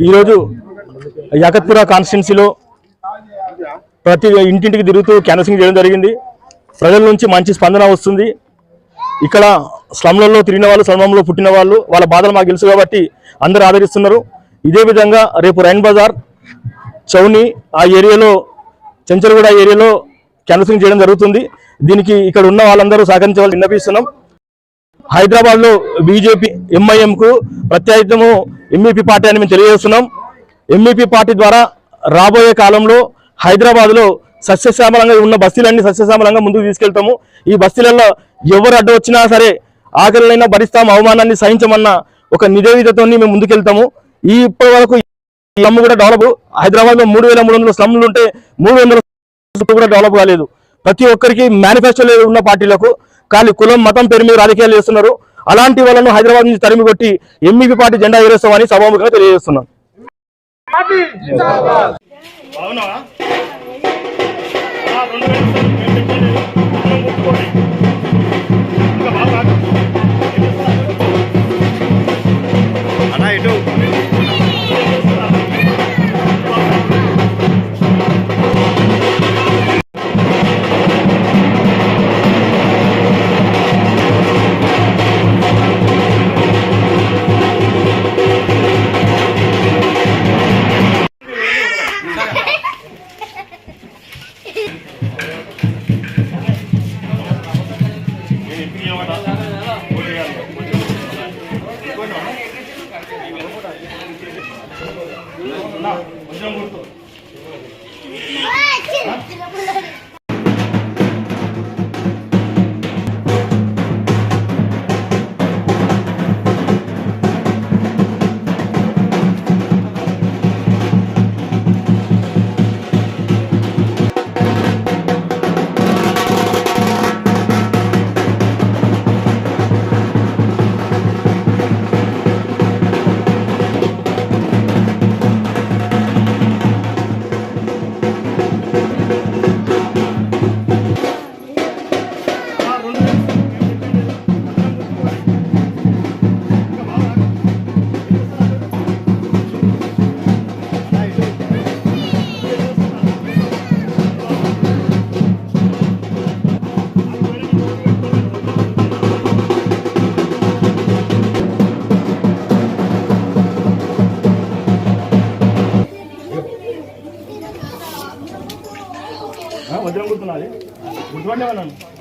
ఈరోజు యాకత్పుర కాన్స్టిట్యున్సీలో ప్రతి ఇంటింటికి తిరుగుతూ క్యాన్వసింగ్ చేయడం జరిగింది. ప్రజల నుంచి మంచి స్పందన వస్తుంది. ఇక్కడ స్లమ్లలో తిరిగిన వాళ్ళు, స్లమ్లో పుట్టిన వాళ్ళు, వాళ్ళ బాధలు మాకు తెలుసు కాబట్టి అందరూ ఆదరిస్తున్నారు. ఇదే విధంగా రేపు రైన్ బజార్, చౌని ఆ ఏరియాలో, చెంచల్గూడ ఏరియాలో క్యాన్వసింగ్ చేయడం జరుగుతుంది. దీనికి ఇక్కడ ఉన్న వాళ్ళందరూ సహకరించవాలని విన్నపిస్తున్నాం. హైదరాబాద్లో బీజేపీ ఎంఐఎంకు ప్రత్యర్థము ఎంఈపీ పార్టీ అని మేము తెలియజేస్తున్నాం. ఎంఈపీ పార్టీ ద్వారా రాబోయే కాలంలో హైదరాబాద్లో సస్యశ్యామలంగా ఉన్న బస్తీలన్నీ సస్యశ్యామలంగా ముందుకు తీసుకెళ్తాము. ఈ బస్తీలలో ఎవరు అడ్డు వచ్చినా సరే ఆకలినైనా భరిస్తాము, అవమానాన్ని సహించమన్న ఒక నివేదికతో మేము ముందుకెళ్తాము. ఇప్పటి వరకు స్లమ్ కూడా డెవలప్, హైదరాబాద్లో 3300 స్లమ్లు ఉంటే 300 కూడా డెవలప్ కాలేదు. ప్రతి ఒక్కరికి మేనిఫెస్టోలో ఉన్న పార్టీలకు కానీ కులం మతం పేరు మీద రాజకీయాలు చేస్తున్నారు. అలాంటి వాళ్ళను హైదరాబాద్ నుంచి తరిమి కొట్టి ఎంఈపీ పార్టీ జెండా ఎగరేస్తామని సభాముఖంగా తెలియజేస్తున్నాం. వజ్రం గుర్తున్నది గుర్తుపండి వాళ్ళను.